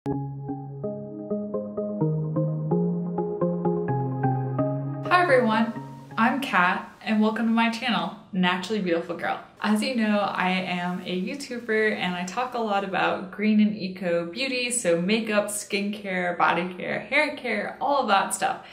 Hi everyone, I'm Kat and welcome to my channel, Naturally Beautiful Girl. As you know, I am a YouTuber and I talk a lot about green and eco beauty, so makeup, skincare, body care, hair care, all of that stuff.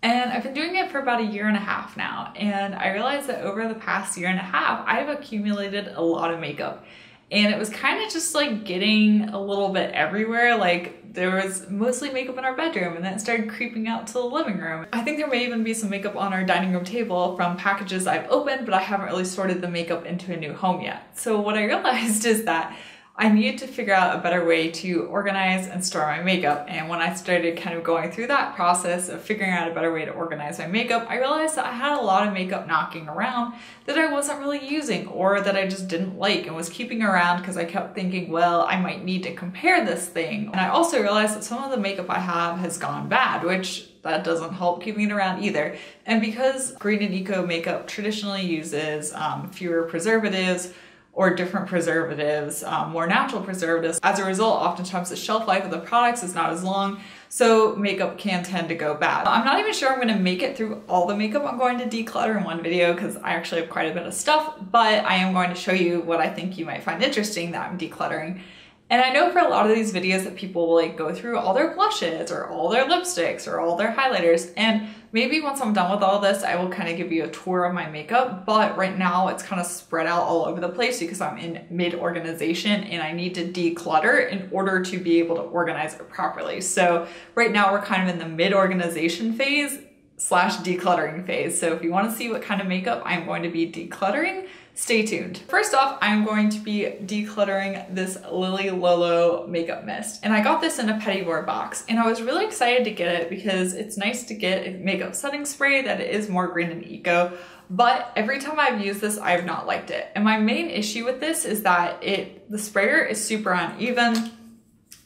And I've been doing it for about 1.5 years now, and I realized that over the past 1.5 years, I've accumulated a lot of makeup. And it was kind of just like getting a little bit everywhere. Like there was mostly makeup in our bedroom and then it started creeping out to the living room. I think there may even be some makeup on our dining room table from packages I've opened, but I haven't really sorted the makeup into a new home yet. So what I realized is that I needed to figure out a better way to organize and store my makeup. And when I started kind of going through that process of figuring out a better way to organize my makeup, I realized that I had a lot of makeup knocking around that I wasn't really using or that I just didn't like and was keeping around because I kept thinking, well, I might need to compare this thing. And I also realized that some of the makeup I have has gone bad, which that doesn't help keeping it around either. And because green and eco makeup traditionally uses fewer preservatives, or different preservatives, more natural preservatives. As a result, oftentimes the shelf life of the products is not as long, so makeup can tend to go bad. I'm not even sure I'm gonna make it through all the makeup I'm going to declutter in one video because I actually have quite a bit of stuff, but I am going to show you what I think you might find interesting that I'm decluttering. And I know for a lot of these videos that people will like go through all their blushes or all their lipsticks or all their highlighters, and maybe once I'm done with all this, I will kind of give you a tour of my makeup, but right now it's kind of spread out all over the place because I'm in mid-organization and I need to declutter in order to be able to organize it properly. So right now we're kind of in the mid-organization phase / decluttering phase. So if you want to see what kind of makeup I'm going to be decluttering, stay tuned. First off, I'm going to be decluttering this Lily Lolo makeup mist. And I got this in a Petit Bour box and I was really excited to get it because it's nice to get a makeup setting spray that is more green and eco, but every time I've used this, I have not liked it. And my main issue with this is that the sprayer is super uneven.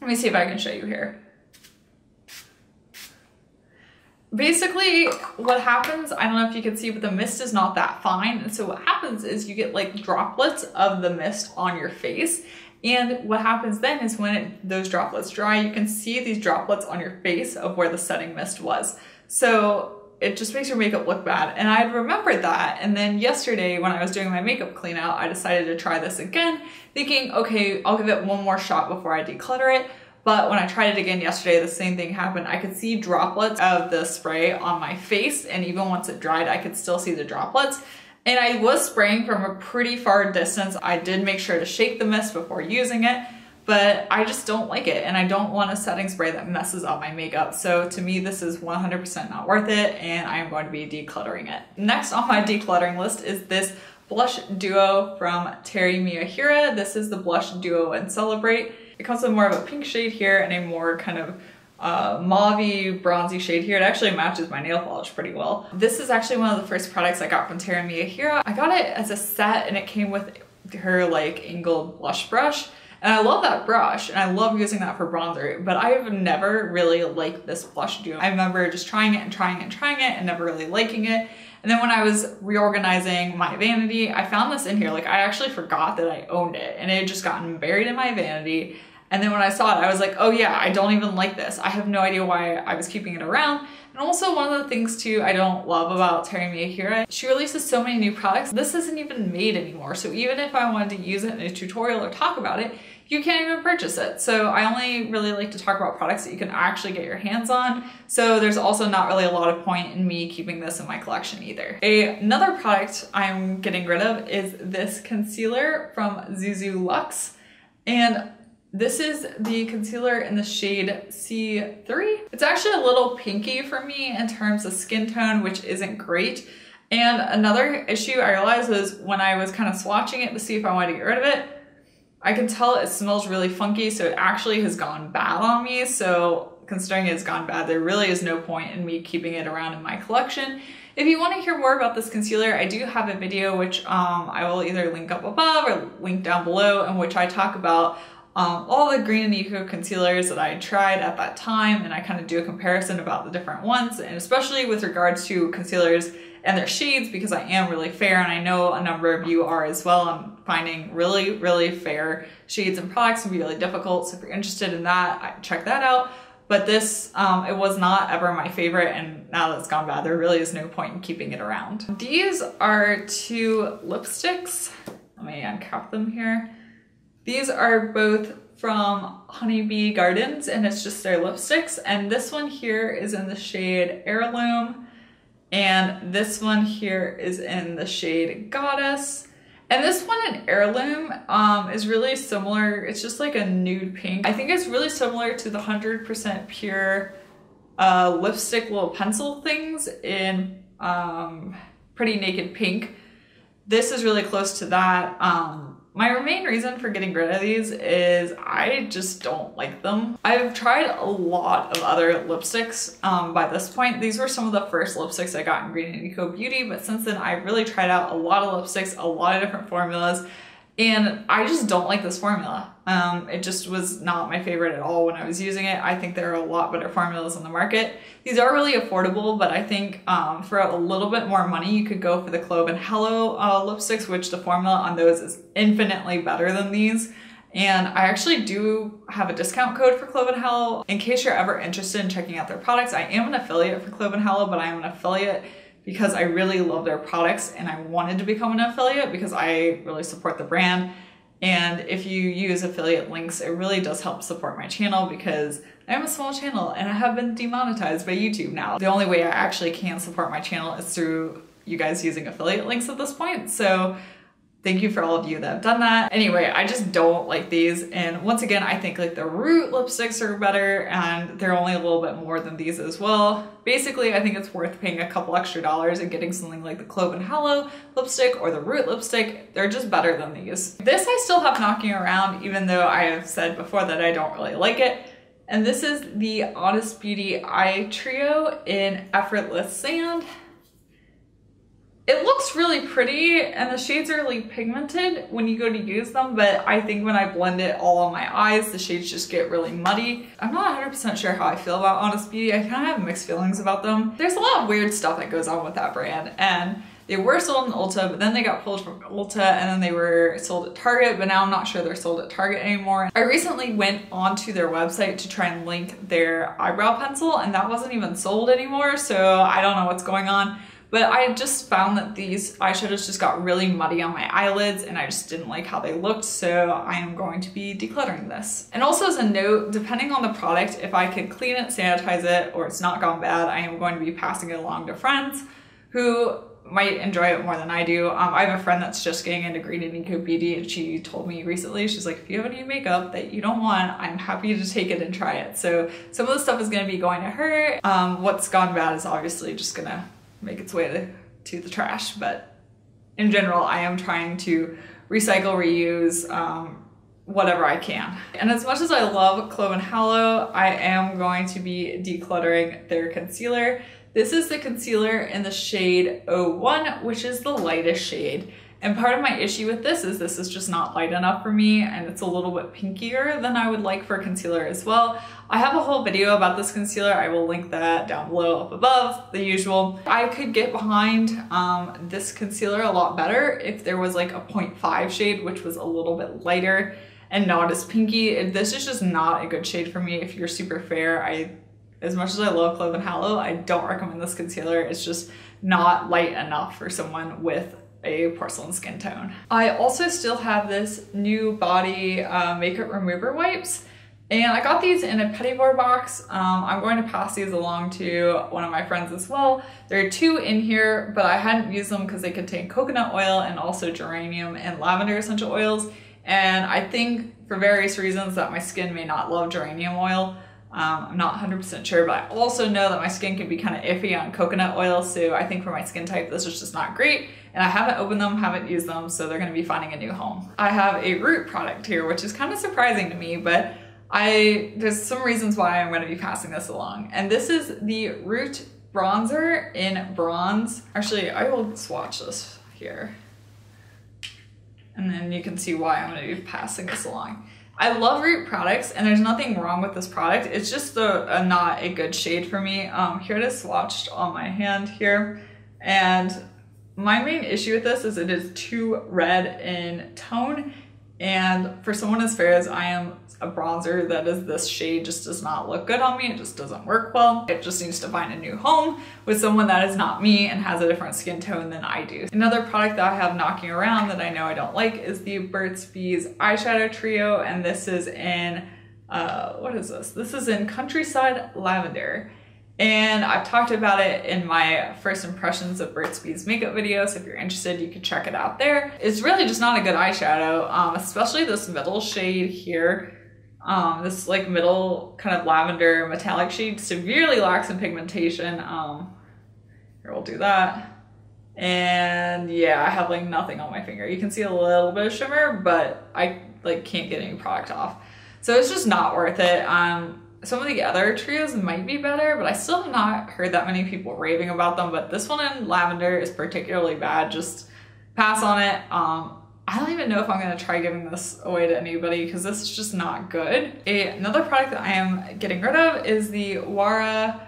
Let me see if I can show you here. Basically, what happens, I don't know if you can see, but the mist is not that fine. And so what happens is you get like droplets of the mist on your face. And what happens then is when those droplets dry, you can see these droplets on your face of where the setting mist was. So it just makes your makeup look bad. And I had remembered that. And then yesterday when I was doing my makeup clean out, I decided to try this again, thinking, okay, I'll give it one more shot before I declutter it. But when I tried it again yesterday, the same thing happened. I could see droplets of the spray on my face, and even once it dried, I could still see the droplets. And I was spraying from a pretty far distance. I did make sure to shake the mist before using it, but I just don't like it, and I don't want a setting spray that messes up my makeup. So to me, this is 100% not worth it, and I am going to be decluttering it. Next on my decluttering list is this blush duo from Teri Miyahira. This is the blush duo and Celebrate. It comes with more of a pink shade here and a more kind of mauve-y, bronzy shade here. It actually matches my nail polish pretty well. This is actually one of the first products I got from Teri Miyahira. I got it as a set and it came with her like angled blush brush. And I love that brush and I love using that for bronzer, but I've never really liked this blush duo. I remember just trying it and trying it and trying it and never really liking it. And then when I was reorganizing my vanity, I found this in here. Like I actually forgot that I owned it and it had just gotten buried in my vanity. And then when I saw it, I was like, oh yeah, I don't even like this. I have no idea why I was keeping it around. And also one of the things too I don't love about Teri Miyahira, she releases so many new products. This isn't even made anymore. So even if I wanted to use it in a tutorial or talk about it, you can't even purchase it. So I only really like to talk about products that you can actually get your hands on. So there's also not really a lot of point in me keeping this in my collection either. Another product I'm getting rid of is this concealer from Zuzu Luxe. And this is the concealer in the shade C3. It's actually a little pinky for me in terms of skin tone, which isn't great. And another issue I realized was when I was kind of swatching it to see if I wanted to get rid of it, I can tell it smells really funky, so it actually has gone bad on me. So considering it's gone bad, there really is no point in me keeping it around in my collection. If you want to hear more about this concealer, I do have a video which I will either link up above or link down below, in which I talk about all the green and eco concealers that I tried at that time, and I kind of do a comparison about the different ones, and especially with regards to concealers and their shades because I am really fair, and I know a number of you are as well. I'm finding really, really fair shades and products can be really difficult. So if you're interested in that, check that out. But this, it was not ever my favorite, and now that it's gone bad, there really is no point in keeping it around. These are 2 lipsticks. Let me uncap them here. These are both from Honeybee Gardens, and it's just their lipsticks. And this one here is in the shade Heirloom, and this one here is in the shade Goddess. And this one in Heirloom is really similar. It's just like a nude pink. I think it's really similar to the 100% pure lipstick little pencil things in Pretty Naked Pink. This is really close to that. My main reason for getting rid of these is I just don't like them. I've tried a lot of other lipsticks by this point. These were some of the first lipsticks I got in Green & Eco Beauty, but since then I've really tried out a lot of lipsticks, a lot of different formulas, and I just don't like this formula. It just was not my favorite at all when I was using it. I think there are a lot better formulas on the market. These are really affordable, but I think for a little bit more money, you could go for the Clove and Hello lipsticks, which the formula on those is infinitely better than these. And I actually do have a discount code for Clove and Hello. In case you're ever interested in checking out their products, I am an affiliate for Clove and Hello, but I am an affiliate because I really love their products and I wanted to become an affiliate because I really support the brand. And if you use affiliate links, it really does help support my channel because I am a small channel and I have been demonetized by YouTube now. The only way I actually can support my channel is through you guys using affiliate links at this point. So thank you for all of you that have done that. Anyway, I just don't like these. And once again, I think like the Root lipsticks are better and they're only a little bit more than these as well. Basically, I think it's worth paying a couple extra dollars and getting something like the Clove and Hello lipstick or the Root lipstick. They're just better than these. This I still have knocking around, even though I have said before that I don't really like it. And this is the Honest Beauty Eye Trio in Effortless Sand. It looks really pretty and the shades are like pigmented when you go to use them, but I think when I blend it all on my eyes, the shades just get really muddy. I'm not 100% sure how I feel about Honest Beauty. I kind of have mixed feelings about them. There's a lot of weird stuff that goes on with that brand, and they were sold in Ulta, but then they got pulled from Ulta and then they were sold at Target, but now I'm not sure they're sold at Target anymore. I recently went onto their website to try and link their eyebrow pencil and that wasn't even sold anymore, so I don't know what's going on. But I just found that these eyeshadows just got really muddy on my eyelids and I just didn't like how they looked, so I am going to be decluttering this. And also as a note, depending on the product, if I could clean it, sanitize it, or it's not gone bad, I am going to be passing it along to friends who might enjoy it more than I do. I have a friend that's just getting into Green & Eco Beauty and she told me recently, she's like, if you have any makeup that you don't want, I'm happy to take it and try it. So some of the stuff is gonna be going to her. What's gone bad is obviously just gonna make its way to the trash, but in general I am trying to recycle, reuse, whatever I can. And as much as I love Clove and Hello, I am going to be decluttering their concealer. This is the concealer in the shade 01, which is the lightest shade. And part of my issue with this is just not light enough for me and it's a little bit pinkier than I would like for concealer as well. I have a whole video about this concealer. I will link that down below up above, the usual. I could get behind this concealer a lot better if there was like a 0.5 shade, which was a little bit lighter and not as pinky. This is just not a good shade for me if you're super fair. As much as I love Clove and Hello, I don't recommend this concealer. It's just not light enough for someone with a porcelain skin tone. I also still have this New Body makeup remover wipes, and I got these in a Petit Bour box. I'm going to pass these along to one of my friends as well. There are 2 in here, but I hadn't used them because they contain coconut oil and also geranium and lavender essential oils, and I think for various reasons that my skin may not love geranium oil. I'm not 100% sure, but I also know that my skin can be kind of iffy on coconut oil, so I think for my skin type this is just not great, and I haven't opened them, haven't used them, so they're going to be finding a new home. I have a Root product here, which is kind of surprising to me, but there's some reasons why I'm going to be passing this along. And this is the Root bronzer in bronze. Actually, I will swatch this here, and then you can see why I'm going to be passing this along. I love Root products and there's nothing wrong with this product. It's just not a good shade for me. Here it is swatched on my hand here. And my main issue with this is it is too red in tone. And for someone as fair as I am, a bronzer that is this shade just does not look good on me. It just doesn't work well. It just needs to find a new home with someone that is not me and has a different skin tone than I do. Another product that I have knocking around that I know I don't like is the Burt's Bees eyeshadow trio. And this is in, what is this? This is in Countryside Lavender. And I've talked about it in my first impressions of Burt's Bees makeup video, so if you're interested, you can check it out there. It's really just not a good eyeshadow, especially this middle shade here. This like middle kind of lavender metallic shade severely lacks in pigmentation. Here, we'll do that. And yeah, I have like nothing on my finger. You can see a little bit of shimmer, but I like can't get any product off. So it's just not worth it. Some of the other trios might be better, but I still have not heard that many people raving about them. But this one in lavender is particularly bad. Just pass on it. I don't even know if I'm going to try giving this away to anybody because this is just not good. Another product that I am getting rid of is the Wara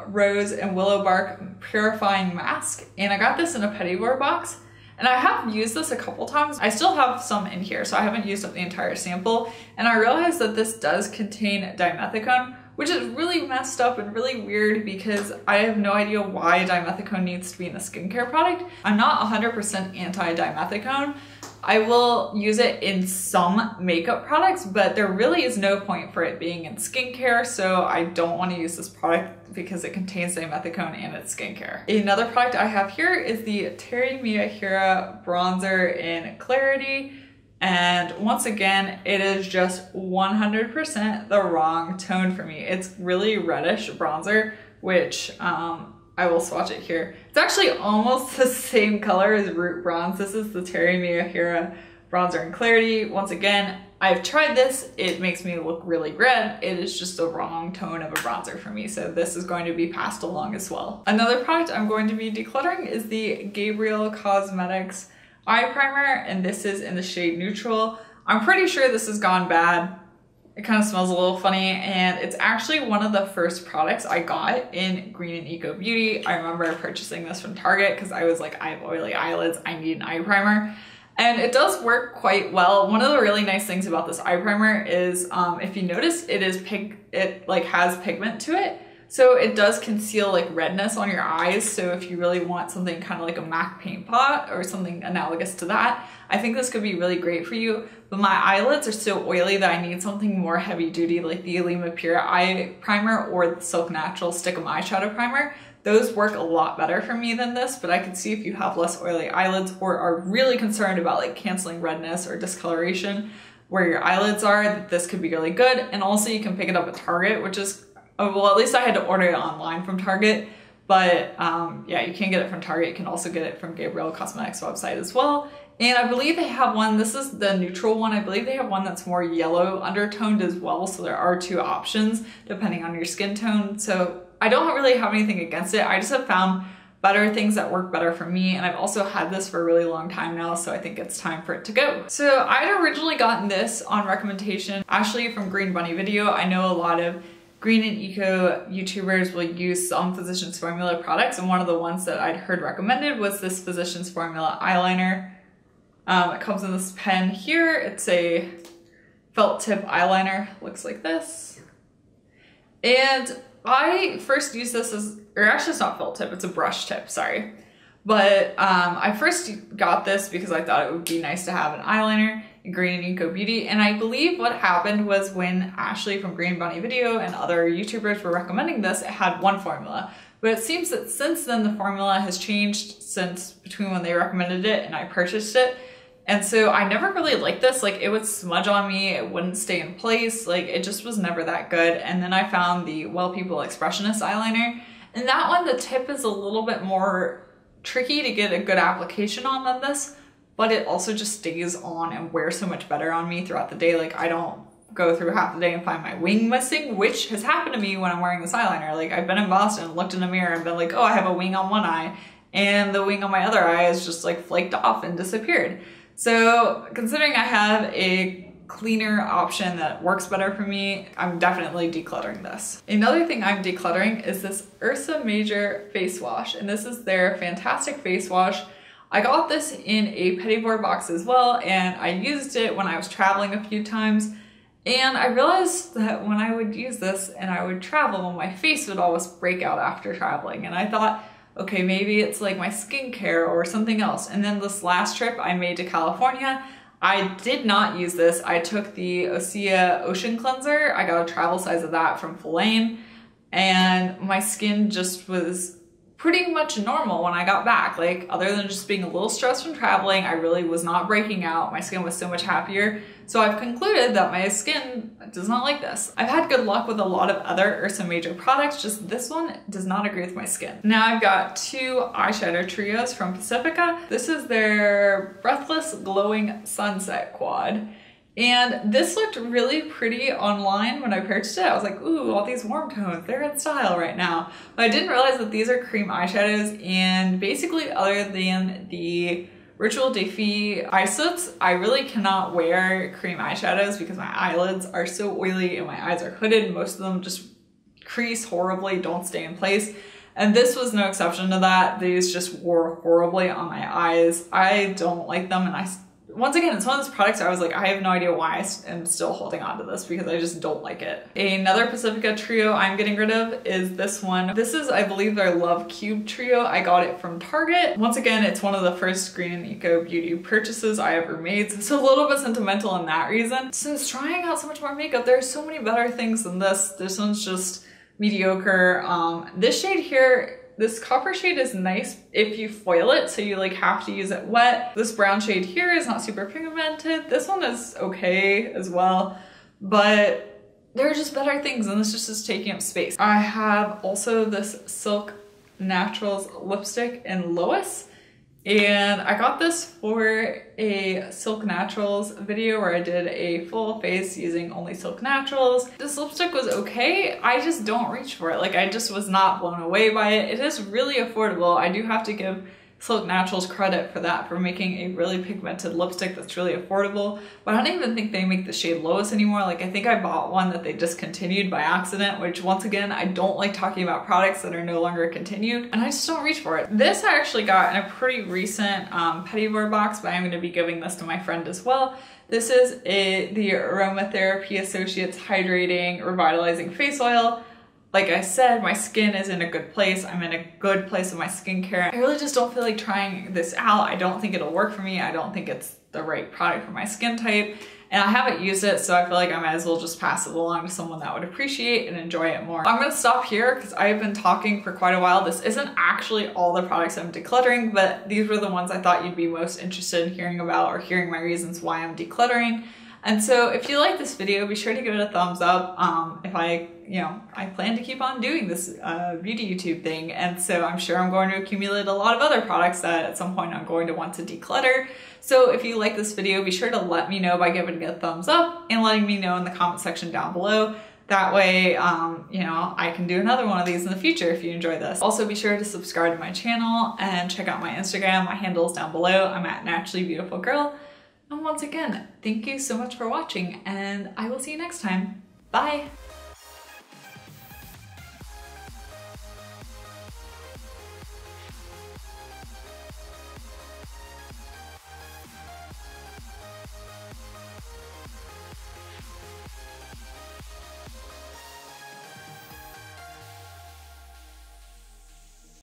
Rose and Willow Bark Purifying Mask. And I got this in a Petitboard box. And I have used this a couple times. I still have some in here, so I haven't used up the entire sample. And I realized that this does contain dimethicone, which is really messed up and really weird because I have no idea why dimethicone needs to be in a skincare product. I'm not 100% anti-dimethicone. I will use it in some makeup products, but there really is no point for it being in skincare, so I don't want to use this product because it contains dimethicone and it's skincare. Another product I have here is the Teri Miyahira bronzer in Clarity, and once again, it is just 100% the wrong tone for me. It's really reddish bronzer, which I will swatch it here. It's actually almost the same color as Root Bronze. This is the Teri Miyahira bronzer in Clarity. Once again, I've tried this. It makes me look really red. It is just the wrong tone of a bronzer for me, so this is going to be passed along as well. Another product I'm going to be decluttering is the Gabriel Cosmetics eye primer, and this is in the shade Neutral. I'm pretty sure this has gone bad. It kind of smells a little funny, and it's actually one of the first products I got in Green and Eco Beauty. I remember purchasing this from Target because I was like, I have oily eyelids, I need an eye primer. And it does work quite well. One of the really nice things about this eye primer is, if you notice, it has pigment to it. So it does conceal like redness on your eyes. So if you really want something kind of like a MAC paint pot or something analogous to that, I think this could be really great for you. But my eyelids are so oily that I need something more heavy duty, like the Alima Pure Eye Primer or the Silk Natural Stick 'em Eyeshadow Primer. Those work a lot better for me than this, but I can see if you have less oily eyelids or are really concerned about like canceling redness or discoloration where your eyelids are, that this could be really good. And also you can pick it up at Target, which is, well, at least I had to order it online from Target, but yeah, you can get it from Target. You can also get it from Gabriel Cosmetics website as well. And I believe they have one, this is the neutral one. I believe they have one that's more yellow undertoned as well. So there are two options depending on your skin tone. So I don't really have anything against it. I just have found better things that work better for me. And I've also had this for a really long time now, so I think it's time for it to go. So I had originally gotten this on recommendation, Ashley from Green Bunny Video. I know a lot of green and eco YouTubers will use some Physicians Formula products, and one of the ones that I'd heard recommended was this Physicians Formula eyeliner. It comes in this pen here. It's a felt tip eyeliner, looks like this. And I first used this as, or actually it's not felt tip, it's a brush tip, sorry. But I first got this because I thought it would be nice to have an eyeliner in Green and Eco Beauty. And I believe what happened was when Ashley from Green Bunny Video and other YouTubers were recommending this, it had one formula. But it seems that since then the formula has changed since between when they recommended it and I purchased it. And so I never really liked this. Like, it would smudge on me, it wouldn't stay in place, like it just was never that good. And then I found the Well People Expressionist eyeliner, and that one, the tip is a little bit more tricky to get a good application on than this, but it also just stays on and wears so much better on me throughout the day. Like, I don't go through half the day and find my wing missing, which has happened to me when I'm wearing this eyeliner. Like, I've been in Boston, looked in the mirror and been like, oh, I have a wing on one eye, and the wing on my other eye is just like flaked off and disappeared. So considering I have a cleaner option that works better for me, I'm definitely decluttering this. Another thing I'm decluttering is this Ursa Major face wash, and this is their fantastic face wash. I got this in a Petit Board box as well, and I used it when I was traveling a few times, and I realized that when I would use this and I would travel, my face would always break out after traveling, and I thought, okay, maybe it's like my skincare or something else. And then this last trip I made to California, I did not use this. I took the Osea Ocean Cleanser. I got a travel size of that from Fulane, and my skin just was pretty much normal when I got back. Like, other than just being a little stressed from traveling, I really was not breaking out. My skin was so much happier. So I've concluded that my skin does not like this. I've had good luck with a lot of other Ursa Major products, just this one does not agree with my skin. Now I've got two eyeshadow trios from Pacifica. This is their Breathless Glowing Sunset Quad. And this looked really pretty online when I purchased it. I was like, ooh, all these warm tones, they're in style right now. But I didn't realize that these are cream eyeshadows, and basically other than the Ritual Défi eye soaks, I really cannot wear cream eyeshadows because my eyelids are so oily and my eyes are hooded. Most of them just crease horribly, don't stay in place. And this was no exception to that. These just wore horribly on my eyes. I don't like them, and once again, it's one of those products I was like, I have no idea why I am still holding on to this, because I just don't like it. Another Pacifica trio I'm getting rid of is this one. This is, I believe, their Love Cube trio. I got it from Target. Once again, it's one of the first green and eco beauty purchases I ever made, so it's a little bit sentimental in that reason. Since trying out so much more makeup, there are so many better things than this. This one's just mediocre. This shade here, this copper shade is nice if you foil it, so you like have to use it wet. This brown shade here is not super pigmented. This one is okay as well, but there are just better things, and this just is taking up space. I have also this Silk Naturals lipstick in Lois, and I got this for a Silk Naturals video where I did a full face using only Silk Naturals. This lipstick was okay. I just don't reach for it. Like, I just was not blown away by it. It is really affordable. I do have to give Silk Naturals credit for that, for making a really pigmented lipstick that's really affordable. But I don't even think they make the shade Lois anymore. Like, I think I bought one that they discontinued by accident, which once again, I don't like talking about products that are no longer continued, and I just don't reach for it. This I actually got in a pretty recent Petit Board box, but I'm going to be giving this to my friend as well. This is the Aromatherapy Associates Hydrating Revitalizing Face Oil. Like I said, my skin is in a good place. I'm in a good place with my skincare. I really just don't feel like trying this out. I don't think it'll work for me. I don't think it's the right product for my skin type. And I haven't used it, so I feel like I might as well just pass it along to someone that would appreciate and enjoy it more. I'm gonna stop here because I've been talking for quite a while. This isn't actually all the products I'm decluttering, but these were the ones I thought you'd be most interested in hearing about, or hearing my reasons why I'm decluttering. And so if you like this video, be sure to give it a thumbs up. I plan to keep on doing this beauty YouTube thing, and so I'm sure I'm going to accumulate a lot of other products that at some point I'm going to want to declutter. So if you like this video, be sure to let me know by giving it a thumbs up and letting me know in the comment section down below. That way, I can do another one of these in the future if you enjoy this. Also, be sure to subscribe to my channel and check out my Instagram. My handle is down below. I'm at naturallybeautifulgirl. And once again, thank you so much for watching, and I will see you next time. Bye!